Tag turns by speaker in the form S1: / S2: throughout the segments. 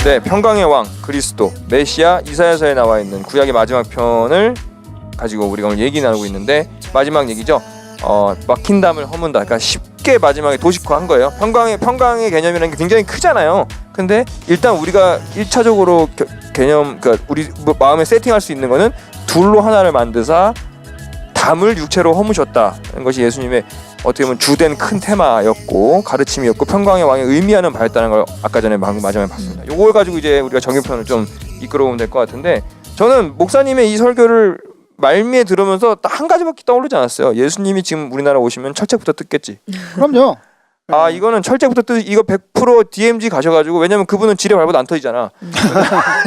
S1: 있는데 평강의 왕 그리스도 메시아 이사야서에 나와 있는 구약의 마지막 편을 가지고 우리가 오늘 얘기 나누고 있는데 마지막 얘기죠. 막힌 담을 허문다. 그러니까 쉽게 마지막에 도식화한 거예요. 평강의 개념이라는 게 굉장히 크잖아요. 근데 일단 우리가 1차적으로 개념, 그러니까 우리 마음에 세팅할 수 있는 거는 둘로 하나를 만드사 담을 육체로 허무셨다는 것이 예수님의 어떻게 보면 주된 큰 테마였고 가르침이었고 평강의 왕이 의미하는 바였다는 걸 아까 전에 마지막에 봤습니다. 이걸 가지고 이제 우리가 정규편을 좀 이끌어보면 될 것 같은데, 저는 목사님의 이 설교를 말미에 들으면서 딱 한 가지밖에 떠오르지 않았어요. 예수님이 지금 우리나라 오시면 철책부터 뜯겠지.
S2: 그럼요.
S1: 아, 이거는 철책부터 이거 100% DMZ 가셔가지고, 왜냐면 그분은 지뢰 밟아도 안 터지잖아.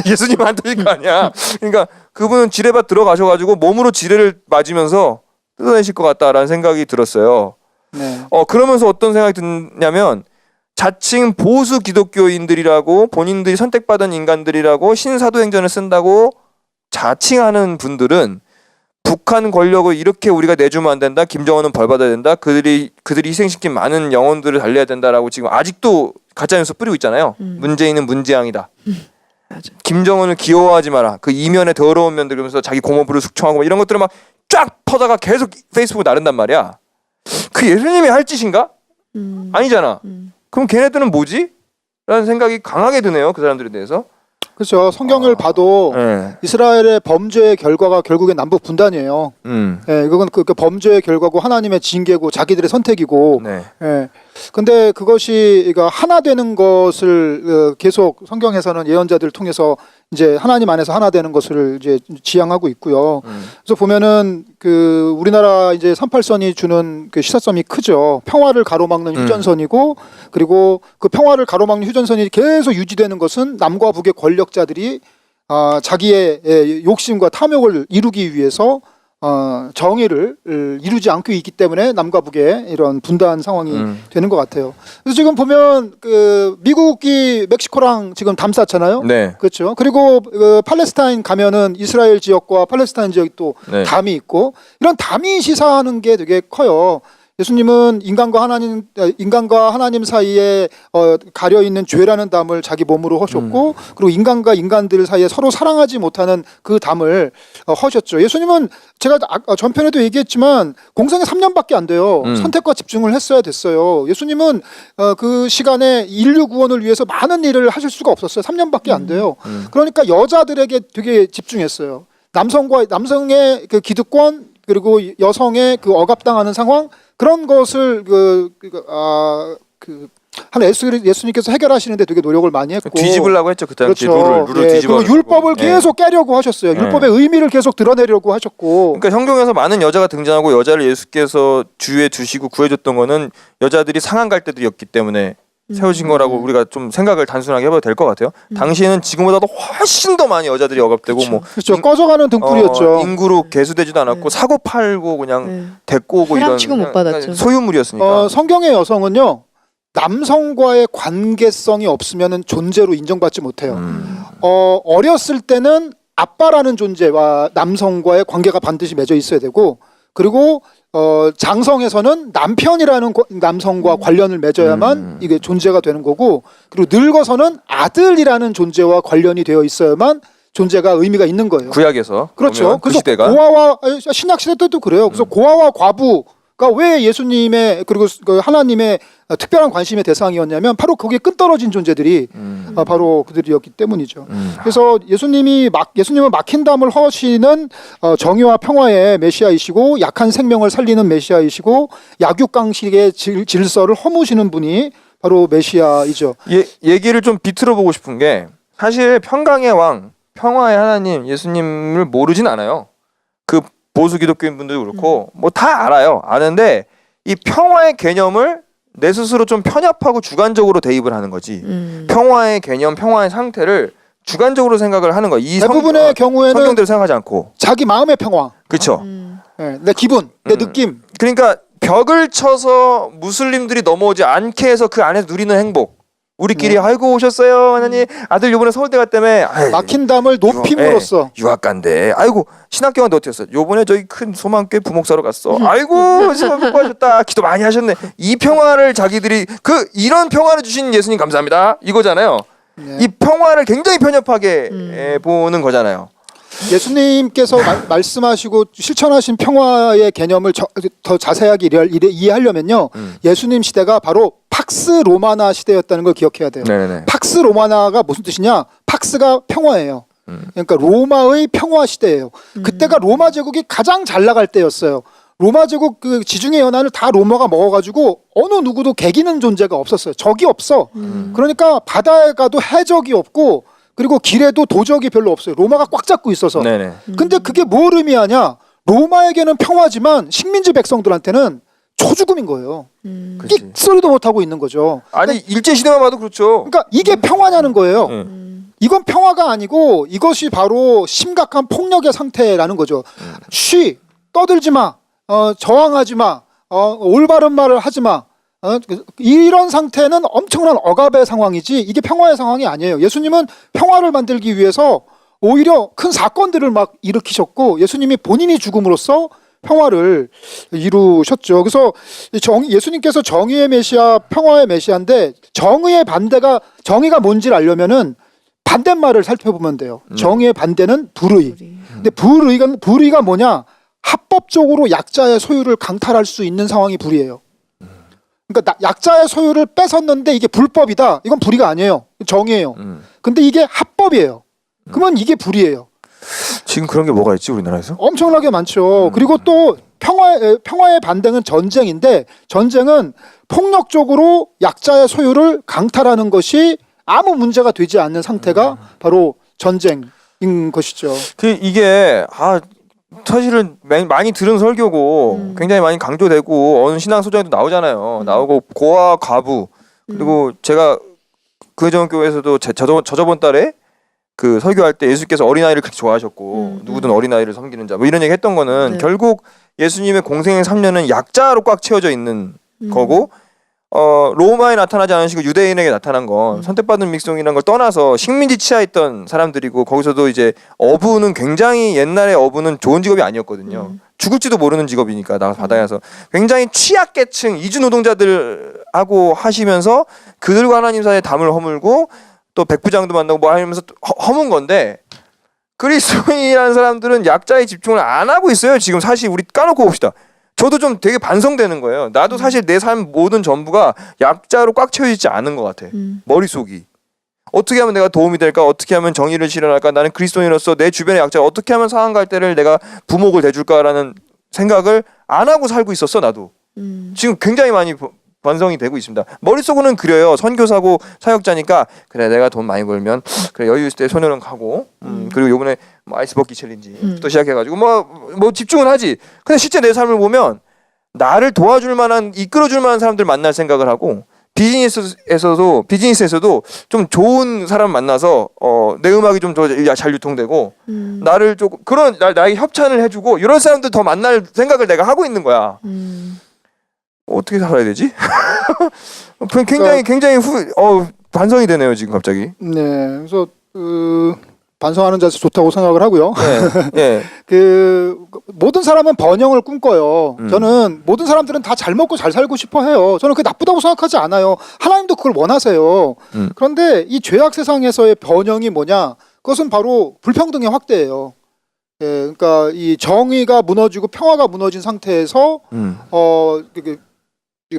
S1: 예수님은 안 터질 거 아니야. 그러니까 그분은 지뢰밭 들어가셔가지고 몸으로 지뢰를 맞으면서 뜯어내실 것 같다라는 생각이 들었어요.
S2: 네.
S1: 그러면서 어떤 생각이 드냐면, 자칭 보수 기독교인들이라고 본인들이 선택받은 인간들이라고 신사도행전을 쓴다고 자칭하는 분들은 북한 권력을 이렇게 우리가 내주면 안 된다. 김정은은 벌받아야 된다. 그들이 희생시킨 많은 영혼들을 달래야 된다라고 지금 아직도 가짜뉴스 뿌리고 있잖아요. 문재인은 문재앙이다.
S3: 맞아.
S1: 김정은을 귀여워하지 마라. 그 이면의 더러운 면들 그러면서 자기 고모부를 숙청하고 이런 것들을 막 쫙 퍼다가 계속 페이스북에 나른단 말이야. 그 예수님이 할 짓인가? 아니잖아. 그럼 걔네들은 뭐지? 라는 생각이 강하게 드네요. 그 사람들에 대해서.
S2: 그렇죠. 성경을 봐도
S1: 네.
S2: 이스라엘의 범죄의 결과가 결국엔 남북 분단이에요. 예, 그건 그 범죄의 결과고 하나님의 징계고 자기들의 선택이고.
S1: 네.
S2: 예. 근데 그것이 하나 되는 것을 계속 성경에서는 예언자들을 통해서 이제 하나님 안에서 하나 되는 것을 이제 지향하고 있고요. 그래서 보면은 그 우리나라 이제 38선이 주는 그 시사점이 크죠. 평화를 가로막는 휴전선이고, 그리고 그 평화를 가로막는 휴전선이 계속 유지되는 것은 남과 북의 권력자들이 자기의 욕심과 탐욕을 이루기 위해서 정의를 이루지 않고 있기 때문에 남과 북의 이런 분단 상황이 되는 것 같아요. 그래서 지금 보면 그 미국이 멕시코랑 지금 담쌌잖아요.
S1: 네.
S2: 그렇죠. 그리고 팔레스타인 가면은 이스라엘 지역과 팔레스타인 지역이 또
S1: 네.
S2: 담이 있고, 이런 담이 시사하는 게 되게 커요. 예수님은 인간과 하나님 사이에 가려 있는 죄라는 담을 자기 몸으로 허셨고, 그리고 인간과 인간들 사이에 서로 사랑하지 못하는 그 담을 허셨죠. 예수님은 제가 전편에도 얘기했지만 공생에 3년밖에 안 돼요. 선택과 집중을 했어야 됐어요. 예수님은 그 시간에 인류 구원을 위해서 많은 일을 하실 수가 없었어요. 3년밖에 안 돼요. 그러니까 여자들에게 되게 집중했어요. 남성의 그 기득권, 그리고 여성의 그 억압당하는 상황, 그런 것을 예수님께서 해결하시는데 되게 노력을 많이 했고,
S1: 뒤집으려고 했죠. 그 당시
S2: 그렇죠.
S1: 룰을 뒤집어.
S2: 그리고 율법을 계속 깨려고 하셨어요. 율법의 의미를 계속 드러내려고 하셨고.
S1: 그러니까 성경에서 많은 여자가 등장하고 여자를 예수께서 주위에 두시고 구해줬던 거는 여자들이 상한 갈대들이었기 때문에 세우신 거라고 우리가 좀 생각을 단순하게 해봐도 될 것 같아요. 당시에는 지금보다도 훨씬 더 많이 여자들이 억압되고
S2: 그렇죠. 꺼져가는 등불이었죠.
S1: 인구로 개수되지도 않았고 사고 팔고 그냥 데리고 오고 이런
S3: 취급 못 받았죠.
S1: 소유물이었으니까.
S2: 성경의 여성은요, 남성과의 관계성이 없으면 존재로 인정받지 못해요. 어렸을 때는 아빠라는 존재와 남성과의 관계가 반드시 맺어 있어야 되고, 그리고 장성에서는 남편이라는 남성과 관련을 맺어야만 이게 존재가 되는 거고, 그리고 늙어서는 아들이라는 존재와 관련이 되어 있어야만 존재가 의미가 있는 거예요.
S1: 구약에서.
S2: 그렇죠.
S1: 그
S2: 그래서
S1: 시대가.
S2: 고아와 신약 시대 때도 그래요. 그래서 고아와 과부가 왜 예수님의 그리고 그 하나님의 특별한 관심의 대상이었냐면 바로 거기에 끈떨어진 존재들이 바로 그들이었기 때문이죠. 그래서 예수님은 막힌 담을 허시는 정의와 평화의 메시아이시고, 약한 생명을 살리는 메시아이시고, 약육강식의 질서를 허무시는 분이 바로 메시아이죠.
S1: 얘기를 좀 비틀어 보고 싶은 게, 사실 평강의 왕, 평화의 하나님 예수님을 모르진 않아요. 그 보수 기독교인 분들도 그렇고 뭐 다 알아요. 아는데 이 평화의 개념을 내 스스로 좀 편협하고 주관적으로 대입을 하는 거지. 평화의 개념, 평화의 상태를 주관적으로 생각을 하는 거야.
S2: 대부분의 경우에는
S1: 성경대로 생각하지 않고
S2: 자기 마음의 평화,
S1: 그렇죠.
S2: 내 기분, 내 느낌.
S1: 그러니까 벽을 쳐서 무슬림들이 넘어오지 않게 해서 그 안에서 누리는 행복. 우리끼리 아이고 오셨어요 하나님, 아들 요번에 서울대 갔다며.
S2: 막힌 담을 높임으로써
S1: 유학 간대. 아이고 신학교가 어떻게 했어? 요번에 저기 큰 소망교회 부목사로 갔어. 아이고 수업 하셨다. 기도 많이 하셨네. 이 평화를 자기들이 이런 평화를 주신 예수님 감사합니다 이거잖아요.
S2: 네.
S1: 이 평화를 굉장히 편협하게 보는 거잖아요.
S2: 예수님께서 말씀하시고 실천하신 평화의 개념을 더 자세하게 이해하려면요. 예수님 시대가 바로 팍스 로마나 시대였다는 걸 기억해야 돼요.
S1: 네네네.
S2: 팍스 로마나가 무슨 뜻이냐? 팍스가 평화예요. 그러니까 로마의 평화 시대예요. 그때가 로마 제국이 가장 잘 나갈 때였어요. 로마 제국 그 지중해 연안을 다 로마가 먹어가지고 어느 누구도 개기는 존재가 없었어요. 적이 없어. 그러니까 바다에 가도 해적이 없고 그리고 길에도 도적이 별로 없어요. 로마가 꽉 잡고 있어서.
S1: 네네.
S2: 근데 그게 뭘 의미하냐? 로마에게는 평화지만 식민지 백성들한테는 초죽음인 거예요.
S1: 그치.
S2: 끽 소리도 못 하고 있는 거죠.
S1: 아니 일제 시대만 봐도 그렇죠.
S2: 그러니까 이게 평화냐는 거예요. 이건 평화가 아니고 이것이 바로 심각한 폭력의 상태라는 거죠. 쉬, 떠들지 마, 저항하지 마, 올바른 말을 하지 마. 이런 상태는 엄청난 억압의 상황이지 이게 평화의 상황이 아니에요. 예수님은 평화를 만들기 위해서 오히려 큰 사건들을 막 일으키셨고 예수님이 본인이 죽음으로써 평화를 이루셨죠. 그래서 예수님께서 정의의 메시아, 평화의 메시아인데 정의가 뭔지를 알려면은 반대말을 살펴보면 돼요. 정의의 반대는 불의. 근데 불의가 뭐냐? 합법적으로 약자의 소유를 강탈할 수 있는 상황이 불의예요. 그러니까 약자의 소유를 뺏었는데 이게 불법이다. 이건 불의가 아니에요. 정의예요. 근데 이게 합법이에요. 그러면 이게 불의예요.
S1: 지금 그런 게 뭐가 있지 우리나라에서?
S2: 엄청나게 많죠. 그리고 또 평화의 반대는 전쟁인데 전쟁은 폭력적으로 약자의 소유를 강탈하는 것이 아무 문제가 되지 않는 상태가 바로 전쟁인 것이죠.
S1: 이게 사실은 많이 들은 설교고 굉장히 많이 강조되고 어느 신앙 소장에도 나오잖아요. 나오고 고아 과부 그리고 제가 그 전 교회에서도 저번 달에 그 설교할 때 예수께서 어린아이를 그렇게 좋아하셨고 누구든 어린아이를 섬기는 자 뭐 이런 얘기 했던 거는
S3: 네.
S1: 결국 예수님의 공생의 3년은 약자로 꽉 채워져 있는 거고 로마에 나타나지 않으시고 유대인에게 나타난 건 선택받은 믹송이라는 걸 떠나서 식민지 치하했던 사람들이고 거기서도 이제 어부는 굉장히 옛날에 어부는 좋은 직업이 아니었거든요. 죽을지도 모르는 직업이니까 나가서 바다에서 굉장히 취약계층 이주 노동자들하고 하시면서 그들과 하나님 사이에 담을 허물고 또 백부장도 만나고 뭐 하면서 허문 건데 그리스도인이라는 사람들은 약자에 집중을 안 하고 있어요. 지금 사실 우리 까놓고 봅시다. 저도 좀 되게 반성되는 거예요. 나도 사실 내 삶 모든 전부가 약자로 꽉 채워지지 않은 것 같아. 머릿속이. 어떻게 하면 내가 도움이 될까? 어떻게 하면 정의를 실현할까? 나는 그리스도인으로서 내 주변의 약자 어떻게 하면 상한 갈대를 내가 부목을 대줄까라는 생각을 안 하고 살고 있었어 나도. 지금 굉장히 많이 반성이 되고 있습니다. 머릿속으로는 그래요. 선교사고 사역자니까 그래 내가 돈 많이 벌면 그래 여유 있을 때 소녀는 가고 그리고 요번에 뭐 아이스 버킷 챌린지부터 시작해가지고 뭐 집중은 하지. 근데 실제 내 삶을 보면 나를 도와줄 만한 이끌어줄 만한 사람들 만날 생각을 하고 비즈니스에서도 좀 좋은 사람 만나서 내 음악이 좀 더 잘 유통되고 나를 조금 그런 나에게 협찬을 해주고 이런 사람들 더 만날 생각을 내가 하고 있는 거야. 어떻게 살아야 되지? 굉장히 반성이 되네요 지금 갑자기.
S2: 네, 그래서 반성하는 자세 좋다고 생각을 하고요.
S1: 네.
S2: 모든 사람은 번영을 꿈꿔요. 저는 모든 사람들은 다 잘 먹고 잘 살고 싶어 해요. 저는 그게 나쁘다고 생각하지 않아요. 하나님도 그걸 원하세요. 그런데 이 죄악 세상에서의 번영이 뭐냐? 그것은 바로 불평등의 확대예요. 예, 그러니까 이 정의가 무너지고 평화가 무너진 상태에서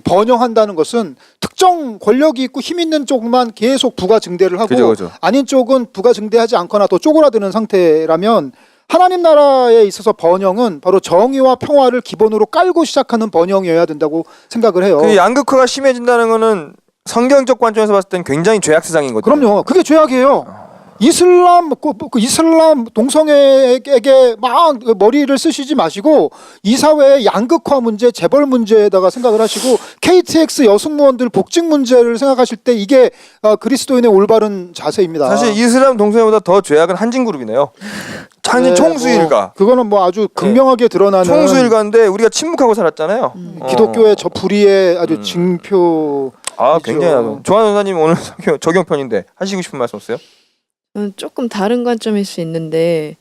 S2: 번영한다는 것은 특정 권력이 있고 힘 있는 쪽만 계속 부가 증대를 하고
S1: 그죠.
S2: 아닌 쪽은 부가 증대하지 않거나 더 쪼그라드는 상태라면 하나님 나라에 있어서 번영은 바로 정의와 평화를 기본으로 깔고 시작하는 번영이어야 된다고 생각을 해요.
S1: 그 양극화가 심해진다는 거는 성경적 관점에서 봤을 땐 굉장히 죄악 세상인 거죠.
S2: 그럼요. 그게 죄악이에요. 이슬람 동성애에게 막 머리를 쓰시지 마시고 이 사회의 양극화 문제, 재벌 문제에다가 생각을 하시고 KTX 여승무원들 복직 문제를 생각하실 때 이게 그리스도인의 올바른 자세입니다.
S1: 사실 이슬람 동성애보다 더 죄악은 한진그룹이네요. 한진 총수일가.
S2: 그거는 뭐 아주 극명하게 드러나는
S1: 총수일가인데 우리가 침묵하고 살았잖아요.
S2: 기독교의 저 불의의 아주 징표.
S1: 굉장히 조한 원사님 오늘 적용편인데 하시고 싶은 말씀 없어요?
S3: 조금 다른 관점일 수 있는데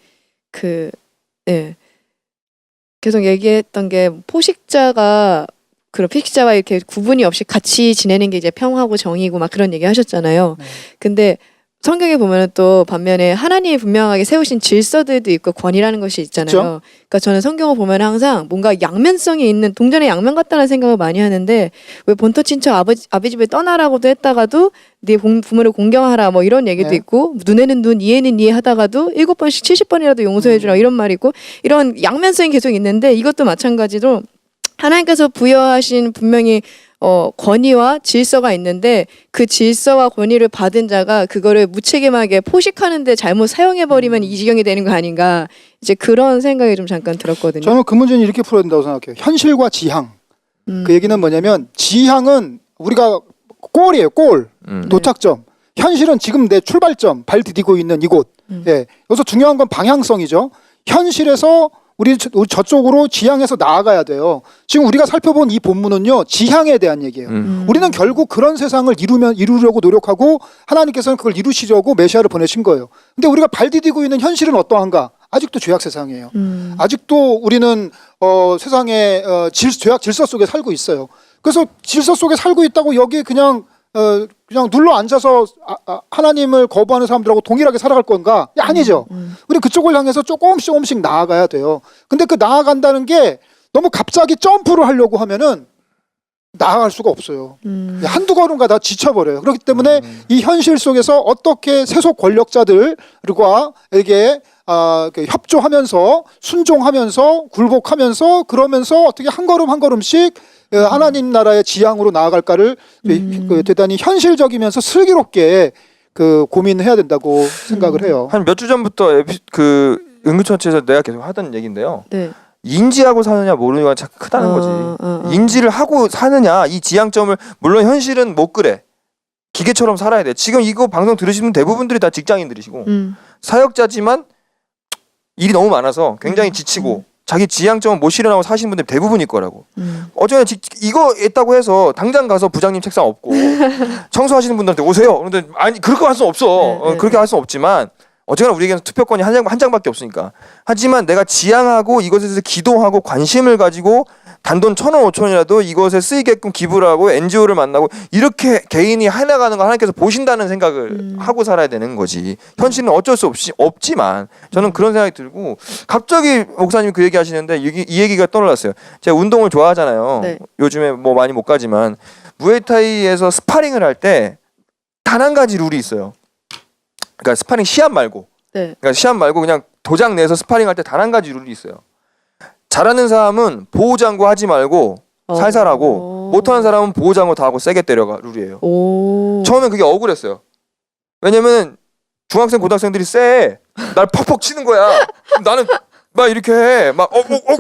S3: 계속 얘기했던 게 포식자와 이렇게 구분이 없이 같이 지내는 게 이제 평화고 정의고 막 그런 얘기 하셨잖아요. 근데 성경에 보면은 또 반면에 하나님이 분명하게 세우신 질서들도 있고 권위라는 것이 있잖아요.
S2: 그렇죠?
S3: 그러니까 저는 성경을 보면 항상 뭔가 양면성이 있는 동전의 양면 같다는 생각을 많이 하는데 왜 본토 친척 아버지 집에 떠나라고도 했다가도 네 부모를 공경하라 뭐 이런 얘기도
S2: 네.
S3: 있고 눈에는 눈 이에는 이에 하다가도 7번씩 70번이라도 용서해주라 이런 말이 있고 이런 양면성이 계속 있는데 이것도 마찬가지로 하나님께서 부여하신 분명히 권위와 질서가 있는데 그 질서와 권위를 받은 자가 그거를 무책임하게 포식하는데 잘못 사용해버리면 이 지경이 되는 거 아닌가 이제 그런 생각이 좀 잠깐 들었거든요.
S2: 저는 그 문제는 이렇게 풀어야 된다고 생각해요. 현실과 지향. 그 얘기는 뭐냐면 지향은 우리가 골이에요. 골. 도착점. 현실은 지금 내 출발점 발 디디고 있는 이곳. 예. 여기서 중요한 건 방향성이죠. 현실에서 우리 저쪽으로 지향해서 나아가야 돼요. 지금 우리가 살펴본 이 본문은요 지향에 대한 얘기예요. 우리는 결국 그런 세상을 이루려고 노력하고 하나님께서는 그걸 이루시려고 메시아를 보내신 거예요. 근데 우리가 발 디디고 있는 현실은 어떠한가? 아직도 죄악 세상이에요. 아직도 우리는 세상의 죄악 질서 속에 살고 있어요. 그래서 질서 속에 살고 있다고 여기 그냥 눌러 앉아서 하나님을 거부하는 사람들하고 동일하게 살아갈 건가? 아니죠. 우리 그쪽을 향해서 조금씩 나아가야 돼요. 근데 그 나아간다는 게 너무 갑자기 점프를 하려고 하면은 나아갈 수가 없어요. 한두 걸음가 다 지쳐버려요. 그렇기 때문에 이 현실 속에서 어떻게 세속 권력자들과 이게 협조하면서 순종하면서 굴복하면서 그러면서 어떻게 한 걸음씩 하나님 나라의 지향으로 나아갈까를 대단히 현실적이면서 슬기롭게 고민해야 된다고 생각을 해요.
S1: 한 몇 주 전부터 그 은근처치에서 내가 계속 하던 얘기인데요.
S3: 네.
S1: 인지하고 사느냐 모르느냐가 참 크다는 거지. 인지를 하고 사느냐 이 지향점을 물론 현실은 못 그래. 기계처럼 살아야 돼. 지금 이거 방송 들으시는 대부분들이 다 직장인들이시고 사역자지만 일이 너무 많아서 굉장히 지치고 자기 지향점을 못 실현하고 사시는 분들이 대부분일 거라고. 어쩌면 이거 했다고 해서 당장 가서 부장님 책상 없고 청소하시는 분들한테 오세요. 그런데 아니 그렇게 할 수 없어.
S3: 네, 네,
S1: 그렇게 할 수 없지만 어쨌거나 우리에게는 투표권이 한 장밖에 없으니까. 하지만 내가 지향하고 이것에 대해서 기도하고 관심을 가지고 단돈 1,000원 5,000원이라도 이것에 쓰이게끔 기부를 하고 NGO를 만나고 이렇게 개인이 해나가는 걸 하나님께서 보신다는 생각을 하고 살아야 되는 거지. 현실은 어쩔 수 없지만 저는 그런 생각이 들고 갑자기 목사님이 그 얘기 하시는데 이 얘기가 떠올랐어요. 제가 운동을 좋아하잖아요.
S3: 네.
S1: 요즘에 뭐 많이 못 가지만 무에타이에서 스파링을 할 때 단 한 가지 룰이 있어요. 그러니까 스파링 시합 말고
S3: 네.
S1: 그러니까 시합 말고 그냥 도장 내서 스파링 할 때 단 한 가지 룰이 있어요. 잘하는 사람은 보호장구 하지 말고 살살 하고 못하는 사람은 보호장구 다 하고 세게 때려가 룰이에요. 처음엔 그게 억울했어요. 왜냐면 중학생 고등학생들이 세. 날 퍽퍽 치는 거야. 나는 막 이렇게 해. 막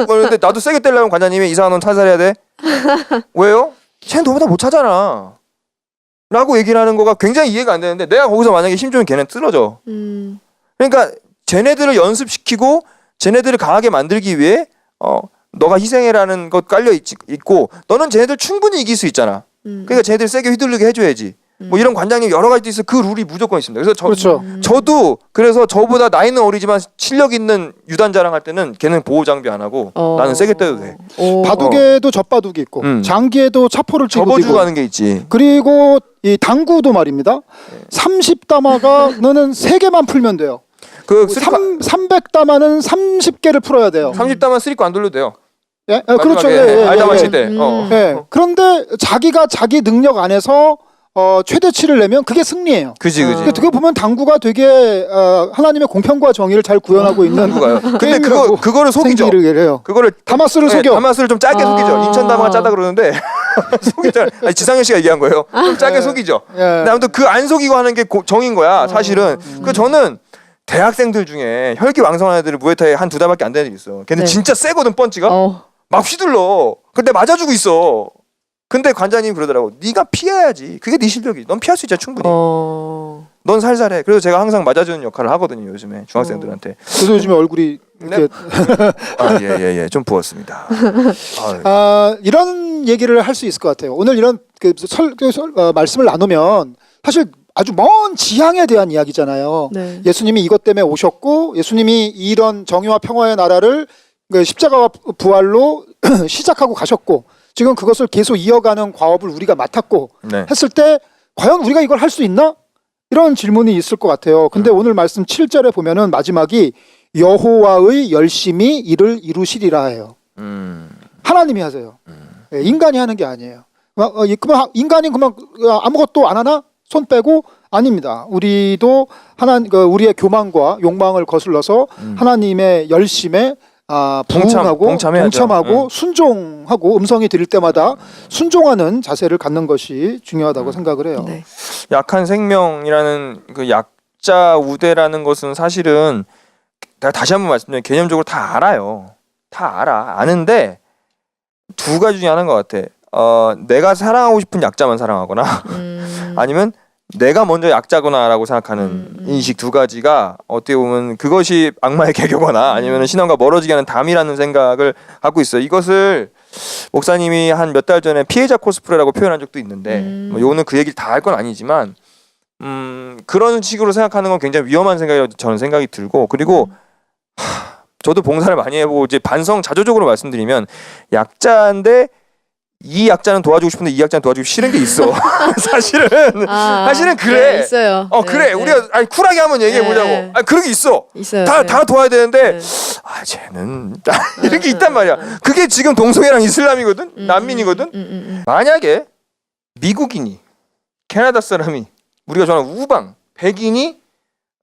S1: 그러는데 나도 세게 때리려면 관장님이 이상한 놈 살살해야 돼. 왜요? 쟤는 너보다 못 차잖아. 라고 얘기를 하는 거가 굉장히 이해가 안 되는데 내가 거기서 만약에 힘 주면 걔는 쓰러져. 그러니까 쟤네들을 연습시키고 쟤네들을 강하게 만들기 위해 너가 희생해라는 것 깔려 있고 너는 쟤네들 충분히 이길 수 있잖아. 그러니까 쟤네들 세게 휘둘리게 해줘야지. 뭐 이런 관장님 여러 가지 있어. 그 룰이 무조건 있습니다. 그래서
S2: 그렇죠.
S1: 저도 그래서 저보다 나이는 어리지만 실력 있는 유단자랑 할 때는 걔는 보호 장비 안 하고 나는 세게 때려도 돼.
S2: 바둑에도 젖바둑이 있고 장기에도 차포를 치고
S1: 접어주고 가는 게 있지.
S2: 그리고 이 당구도 말입니다. 30다마가 너는 3개만 풀면 돼요.
S1: 그
S2: 300다마는 30개를 풀어야 돼요.
S1: 30다만 쓰리고 안 돌려도 돼요.
S2: 예? 그렇죠.
S1: 알다만 칠 때.
S2: 예. 그런데 자기가 자기 능력 안에서 최대치를 내면 그게 승리예요.
S1: 그지.
S2: 그거 보면 당구가 되게 하나님의 공평과 정의를 잘 구현하고 있는
S1: 당구가요. 근데 그거를 속이죠.
S2: 해요.
S1: 그거를
S2: 다마스를 속여.
S1: 다마스를 좀 짧게 속이죠. 인천 다마가 짜다 그러는데 속이죠. 아니, 지상현 씨가 얘기한 거예요. 좀 짧게 속이죠. 근데 아무튼 그 안 속이고 하는 게 정인 거야. 사실은. 그 저는 대학생들 중에 혈기왕성한 애들을 무에타이 한 2달밖에 안 되는 애들이 있어. 걔는 진짜 세거든 펀치가. 막 휘둘러. 근데 맞아주고 있어. 근데 관장님이 그러더라고. 네가 피해야지. 그게 네 실력이. 넌 피할 수 있잖아 충분히. 넌 살살해. 그래서 제가 항상 맞아주는 역할을 하거든요. 요즘에 중학생들한테.
S2: 그래서 요즘에 얼굴이 이렇게
S1: 예. 좀 부었습니다.
S2: 이런 얘기를 할 수 있을 것 같아요. 오늘 이런 말씀을 나누면 사실 아주 먼 지향에 대한 이야기잖아요.
S3: 네.
S2: 예수님이 이것 때문에 오셨고 예수님이 이런 정의와 평화의 나라를 십자가와 부활로 시작하고 가셨고 지금 그것을 계속 이어가는 과업을 우리가 맡았고 했을 때 과연 우리가 이걸 할 수 있나? 이런 질문이 있을 것 같아요. 근데 오늘 말씀 7절에 보면은 마지막이 여호와의 열심히 이를 이루시리라 해요. 하나님이 하세요. 예, 인간이 하는 게 아니에요. 그만 인간이 그만 아무것도 안 하나? 손 빼고? 아닙니다. 우리도 우리의 교만과 욕망을 거슬러서 하나님의 열심에 부응하고 동참하고 순종하고 음성이 들릴 때마다 순종하는 자세를 갖는 것이 중요하다고 생각을 해요.
S3: 네.
S1: 약한 생명이라는 그 약자 우대라는 것은 사실은 내가 다시 한번 말씀드리면 개념적으로 다 알아요. 다 아는데 두 가지 중에 하나인 것 같아. 내가 사랑하고 싶은 약자만 사랑하거나 아니면 내가 먼저 약자구나라고 생각하는 인식 두 가지가 어떻게 보면 그것이 악마의 개교거나 아니면 신앙과 멀어지게 하는 담이라는 생각을 갖고 있어요. 이것을 목사님이 한 몇 달 전에 피해자 코스프레라고 표현한 적도 있는데 뭐 요는 그 얘기를 다 할 건 아니지만 그런 식으로 생각하는 건 굉장히 위험한 생각이라고 저는 생각이 들고 그리고 저도 봉사를 많이 해보고 이제 반성 자조적으로 말씀드리면 약자인데 이 약자는 도와주고 싶은데 이 약자는 도와주기 싫은 게 있어. 사실은 그래.
S3: 네, 있어요.
S1: 그래. 우리가 아니 쿨하게 한번 얘기해 보자고.
S3: 네.
S1: 그런 게 있어.
S3: 있어요.
S1: 다 도와야 되는데 쟤는 이런 게 있단 말이야. 그게 지금 동성애랑 이슬람이거든. 난민이거든. 만약에 미국인이 캐나다 사람이 우리가 좋아하는 우방 백인이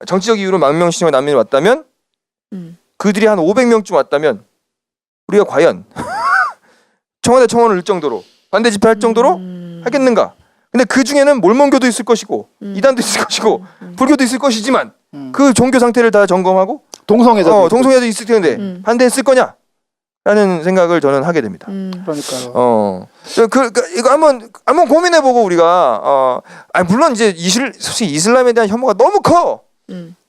S1: 정치적 이유로 망명신청 난민이 왔다면 그들이 한 500명쯤 왔다면 우리가 과연 청와대 청원을 낼 정도로 반대 집회할 정도로 하겠는가? 근데 그 중에는 몰몬교도 있을 것이고 이단도 있을 것이고 불교도 있을 것이지만 그 종교 상태를 다 점검하고 동성애자도 있을 텐데 반대했을 거냐? 라는 생각을 저는 하게 됩니다.
S2: 그러니까요.
S1: 이거 한번 고민해보고 우리가 물론 이제 솔직히 이슬람에 대한 혐오가 너무 커.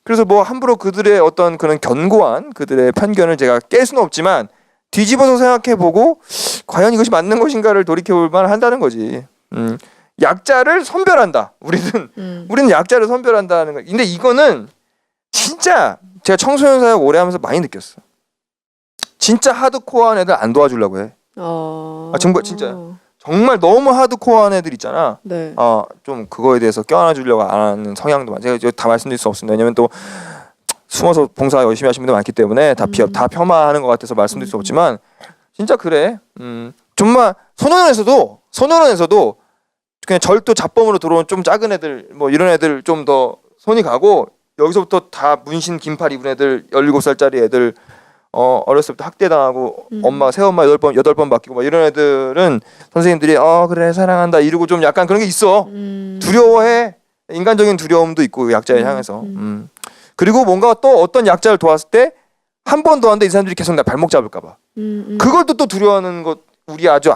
S1: 그래서 뭐 함부로 그들의 어떤 그런 견고한 그들의 편견을 제가 깰 수는 없지만 뒤집어서 생각해보고 과연 이것이 맞는 것인가를 돌이켜볼 만한다는 거지. 약자를 선별한다. 우리는 약자를 선별한다는 거. 근데 이거는 진짜 제가 청소년 사역 오래 하면서 많이 느꼈어. 진짜 하드코어한 애들 안 도와주려고 해. 정말 진짜 정말 너무 하드코어한 애들 있잖아.
S3: 네.
S1: 좀 그거에 대해서 껴안아주려고 안 하는 성향도 많아. 제가 다 말씀드릴 수 없습니다. 왜냐면 또 숨어서 봉사 열심히 하시는 분들 많기 때문에 다 폄하하는 것 같아서 말씀드릴 수 없지만 진짜 그래. 정말 소년원에서도 그냥 절도 잡범으로 들어온 좀 작은 애들 뭐 이런 애들 좀 더 손이 가고 여기서부터 다 문신 긴팔 입은 애들 17살짜리 애들 어렸을 때부터 학대당하고 엄마 새엄마 8번 바뀌고 막 이런 애들은 선생님들이 그래 사랑한다 이러고 좀 약간 그런 게 있어. 두려워해. 인간적인 두려움도 있고 약자에 향해서. 그리고 뭔가 또 어떤 약자를 도왔을 때 한 번 더 하는데 이 사람들이 계속 나 발목 잡을까 봐. 그걸 또 두려워하는 것 우리 아주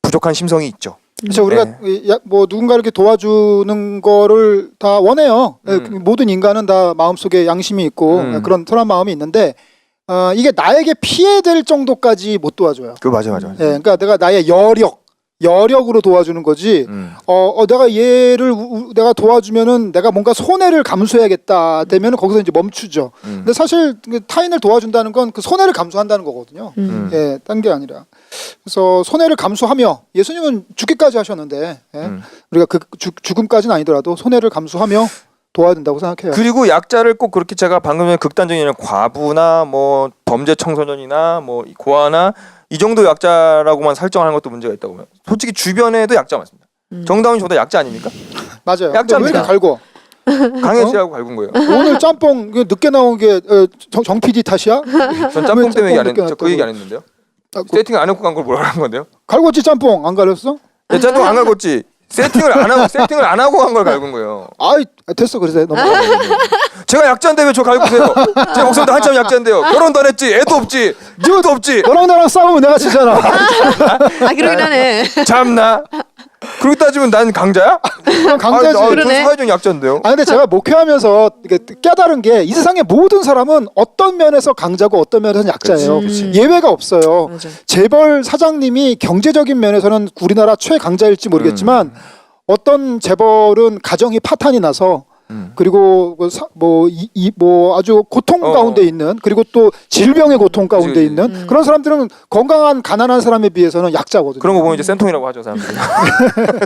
S1: 부족한 심성이 있죠.
S2: 그렇죠. 우리가 뭐 누군가 이렇게 도와주는 거를 다 원해요. 모든 인간은 다 마음속에 양심이 있고 그런 선한 마음이 있는데 이게 나에게 피해될 정도까지 못 도와줘요.
S1: 그 맞아.
S2: 그러니까 내가 나의 여력으로 도와주는 거지. 내가 얘를 내가 도와주면은 내가 뭔가 손해를 감수해야겠다 되면은 거기서 이제 멈추죠. 근데 사실 타인을 도와준다는 건 그 손해를 감수한다는 거거든요. 딴 게 아니라. 그래서 손해를 감수하며 예수님은 죽기까지 하셨는데 우리가 그 죽음까지는 아니더라도 손해를 감수하며 도와야 된다고 생각해요.
S1: 그리고 약자를 꼭 그렇게 제가 방금 전에 극단적인 과부나 뭐 범죄 청소년이나 뭐 고아나 이 정도 약자라고만 설정하는 것도 문제가 있다고 보면 솔직히 주변에도 약자 많습니다. 정다운이 저보다 약자 아닙니까?
S2: 맞아요.
S1: 약자입니다.
S2: 왜 이렇게 갈고?
S1: 강혜지하고 갈군 거예요.
S2: 오늘 짬뽕 늦게 나온 게 정 PD 탓이야?
S1: 전 짬뽕 때문에 그 얘기 안 했는데요. 세팅 안 해놓고 간 걸 뭐라 하는 건데요?
S2: 갈궜지 짬뽕 안 갈렸어?
S1: 네, 짬뽕 안 갈궜지. 세팅을 안 하고 간 걸 갈군 거예요.
S2: 아이 됐어 그래서 넘어가.
S1: 제가 약자인데 왜 저 갈구세요? 제 목소리도 한참 약자인데요. 결혼도 안 했지, 애도 없지, 니도 없지.
S2: 너랑 나랑 싸우면 내가 지잖아.
S3: 그러긴 하네.
S1: 참나. 그렇게 따지면 난 강자야?
S2: 강자지.
S3: 그러네.
S1: 사회적 약자인데요.
S2: 근데 제가 목회하면서 깨달은 게 이 세상의 모든 사람은 어떤 면에서 강자고 어떤 면에서는 약자예요. 예외가 없어요.
S3: 맞아.
S2: 재벌 사장님이 경제적인 면에서는 우리나라 최강자일지 모르겠지만 어떤 재벌은 가정이 파탄이 나서 그리고 뭐 아주 고통 가운데 있는, 그리고 또 질병의 고통 가운데
S1: 그치.
S2: 있는 그런 사람들은 건강한 가난한 사람에 비해서는 약자거든요.
S1: 그런 거 보면 이제 센통이라고 하죠, 사람들이.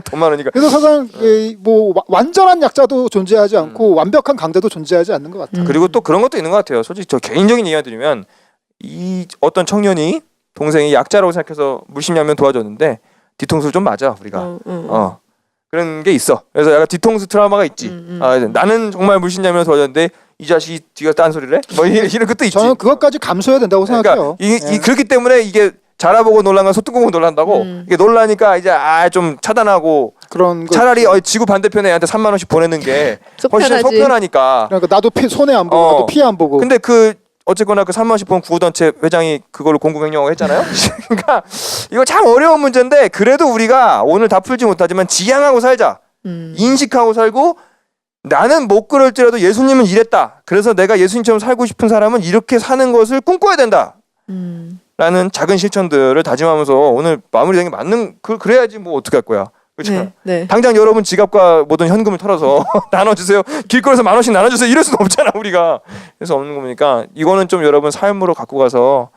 S1: 돈 많으니까.
S2: 그래서 사실 뭐 완전한 약자도 존재하지 않고 완벽한 강자도 존재하지 않는 것 같아요.
S1: 그리고 또 그런 것도 있는 것 같아요. 솔직히 저 개인적인 얘기가 드리면 이 어떤 청년이 동생이 약자라고 생각해서 물심양면 도와줬는데 뒤통수를 좀 맞아 우리가. 그런 게 있어. 그래서 약간 뒤통수 트라우마가 있지. 아, 나는 정말 물심양면 도와줬는데 이 자식이 뒤가 딴소리를 해? 뭐 이런 것도 있지.
S2: 저는 그것까지 감수해야 된다고 생각해요.
S1: 그러니까 그렇기 때문에 이게 자라보고 놀란 건 소뚜껑 보고 놀란다고. 이게 놀라니까 이제 좀 차단하고
S2: 그런 거
S1: 차라리 지구 반대편에 얘한테 3만 원씩 보내는 게 훨씬
S3: 속편하지.
S1: 속편하니까.
S2: 그러니까 나도 손해 안 보고 나도 피해 안 보고.
S1: 근데 어쨌거나 그 3만 원씩 본 구호단체 회장이 그걸로 공구명령을 했잖아요. 그러니까 이거 참 어려운 문제인데 그래도 우리가 오늘 다 풀지 못하지만 지향하고 살자. 인식하고 살고 나는 못 그럴지라도 예수님은 이랬다. 그래서 내가 예수님처럼 살고 싶은 사람은 이렇게 사는 것을 꿈꿔야 된다. 라는 작은 실천들을 다짐하면서 오늘 마무리되는 게 맞는 그래야지 뭐 어떻게 할 거야. 그렇죠?
S3: 네, 네.
S1: 당장 여러분 지갑과 모든 현금을 털어서 나눠주세요. 길거리에서 10,000원씩 나눠주세요. 이럴 수는 없잖아 우리가. 그래서 없는 거 보니까 이거는 좀 여러분 삶으로 갖고 가서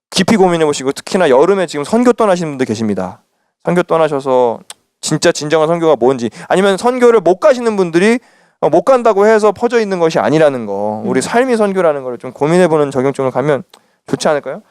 S1: 깊이 고민해 보시고 특히나 여름에 지금 선교 떠나시는 분들 계십니다. 선교 떠나셔서 진짜 진정한 선교가 뭔지 아니면 선교를 못 가시는 분들이 못 간다고 해서 퍼져 있는 것이 아니라는 거 우리 삶이 선교라는 걸 좀 고민해보는 적용점을 가면 좋지 않을까요?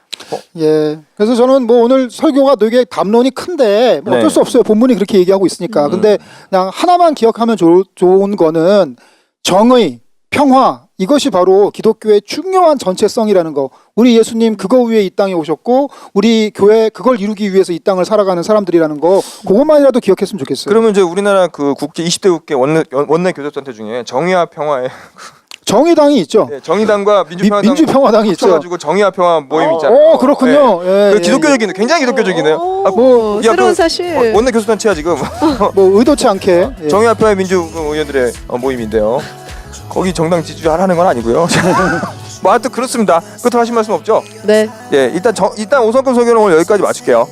S2: 예. 그래서 저는 뭐 오늘 설교가 되게 담론이 큰데 뭐 어쩔
S1: 네.
S2: 수 없어요. 본문이 그렇게 얘기하고 있으니까. 근데 그냥 하나만 기억하면 좋은 거는 정의, 평화, 이것이 바로 기독교의 중요한 전체성이라는 거. 우리 예수님 그거 위해 이 땅에 오셨고 우리 교회 그걸 이루기 위해서 이 땅을 살아가는 사람들이라는 거. 그것만이라도 기억했으면 좋겠어요.
S1: 그러면 이제 우리나라 그 국제 20대 국회 원내 교섭단체 중에 정의와 평화의
S2: 정의당이 있죠.
S1: 네, 정의당과 민주평화당
S2: 민주평화당이 있죠.
S1: 합쳐가지고 정의와 평화 모임 있잖아요.
S2: 그렇군요.
S1: 네.
S2: 예,
S1: 그 기독교적인 굉장히 기독교적이네요.
S3: 뭐
S1: 야,
S3: 새로운
S1: 그
S3: 사실.
S1: 원내 교섭단체야 지금.
S2: 뭐 의도치 않게. 예.
S1: 정의와 평화의 민주 의원들의 모임인데요. 거기 정당 지지를 하라는 건 아니고요. 뭐 하여튼 그렇습니다. 끝으로 하실 말씀 없죠?
S3: 네.
S1: 예, 일단 5성급 소개는 오늘 여기까지 마칠게요.